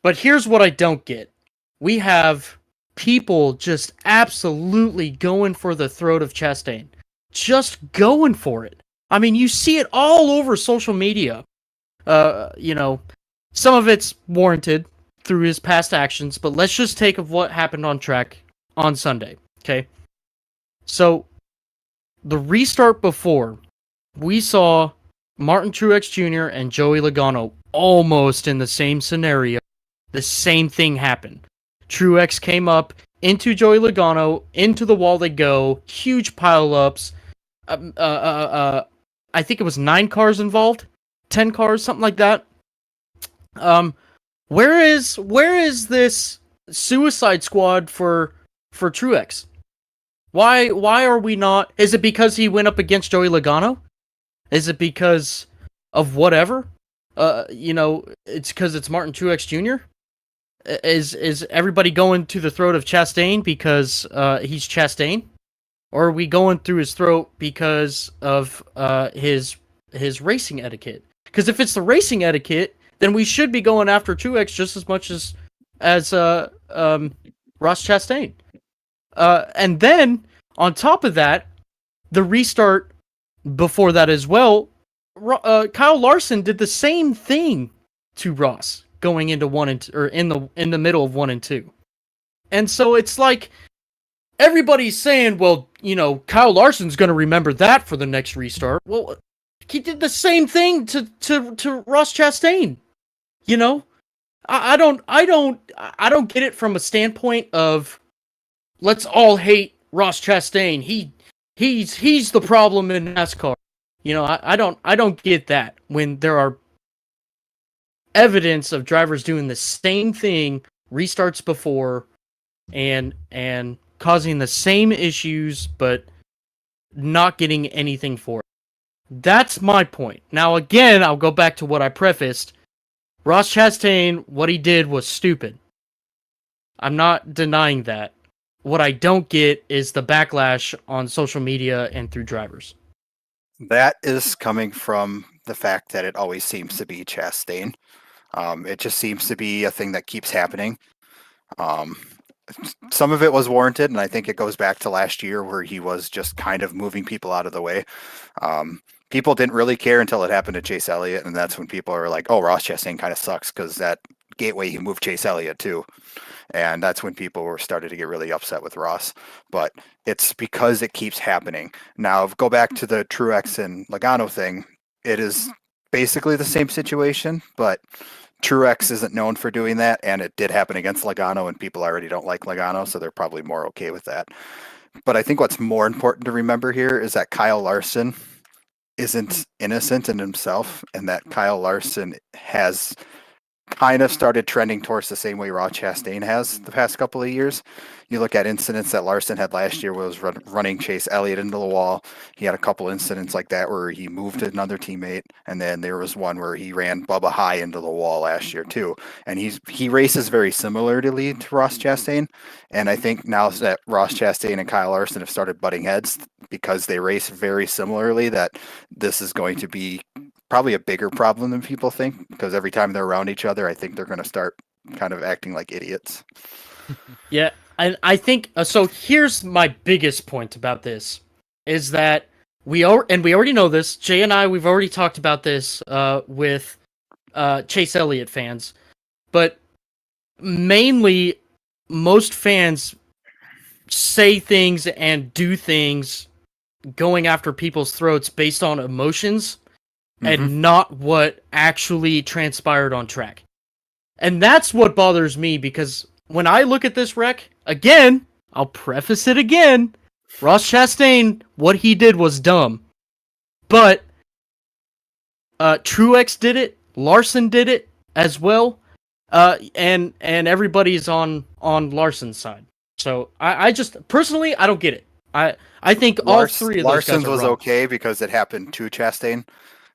But here's what I don't get. We have people just absolutely going for the throat of Chastain. Just going for it. I mean, you see it all over social media. You know, some of it's warranted through his past actions, but let's just take of what happened on track on Sunday, okay? So, the restart before, we saw Martin Truex Jr. and Joey Logano almost in the same scenario. The same thing happened. Truex came up into Joey Logano, into the wall they go, huge pileups. I think it was 9 cars involved, 10 cars, something like that. Where is this Suicide Squad for Truex? Why are we not? Is it because he went up against Joey Logano? Is it because of whatever? It's because it's Martin Truex Jr. Is everybody going to the throat of Chastain because he's Chastain, or are we going through his throat because of his racing etiquette? Because if it's the racing etiquette, then we should be going after Truex just as much as Ross Chastain. And then on top of that, the restart before that as well, Kyle Larson did the same thing to Ross going into 1 and 2, or in the middle of 1 and 2. And so it's like everybody's saying, well, Kyle Larson's going to remember that for the next restart. Well, he did the same thing to Ross Chastain. I don't get it from a standpoint of let's all hate Ross Chastain. He's the problem in NASCAR. I don't get that when there are evidence of drivers doing the same thing restarts before and causing the same issues but not getting anything for it. That's my point. Now again, I'll go back to what I prefaced. Ross Chastain, what he did was stupid. I'm not denying that. What I don't get is the backlash on social media and through drivers. That is coming from the fact that it always seems to be Chastain. It just seems to be a thing that keeps happening. Some of it was warranted, and I think it goes back to last year where he was just kind of moving people out of the way. People didn't really care until it happened to Chase Elliott, and that's when people are like, oh, Ross Chastain kind of sucks because that gateway he moved Chase Elliott too. And that's when people were started to get really upset with Ross. But it's because it keeps happening. Now, go back to the Truex and Logano thing. It is basically the same situation, but Truex isn't known for doing that, and it did happen against Logano, and people already don't like Logano, so they're probably more okay with that. But I think what's more important to remember here is that Kyle Larson isn't innocent in himself, and that Kyle Larson has kind of started trending towards the same way Ross Chastain has the past couple of years. You look at incidents that Larson had last year, was running Chase Elliott into the wall. He had a couple incidents like that where he moved another teammate, and then there was one where he ran Bubba High into the wall last year too. And he races very similarly to Ross Chastain. And I think now that Ross Chastain and Kyle Larson have started butting heads because they race very similarly, that this is going to be probably a bigger problem than people think, because every time they're around each other, I think they're going to start kind of acting like idiots. Yeah, I think so. Here's my biggest point about this is that we already know this. Jay and I, we've already talked about this with Chase Elliott fans, but mainly most fans say things and do things going after people's throats based on emotions and not what actually transpired on track. And that's what bothers me, because when I look at this wreck, again, I'll preface it again, Ross Chastain, what he did was dumb. But Truex did it, Larson did it as well, and everybody's on Larson's side. So I just, personally, I don't get it. I think all three of those Larson's guys are was wrong. okay because it happened to Chastain.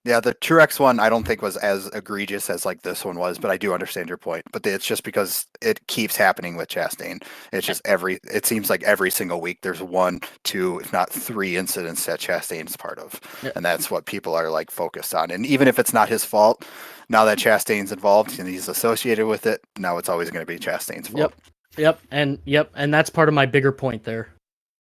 Yeah, the Truex one I don't think was as egregious as like this one was, but I do understand your point. But it's just because it keeps happening with Chastain. It's just it seems like every single week there's one, two, if not three incidents that Chastain's part of. Yeah. And that's what people are like focused on. And even if it's not his fault, now that Chastain's involved and he's associated with it, now it's always going to be Chastain's fault. Yep. And that's part of my bigger point there.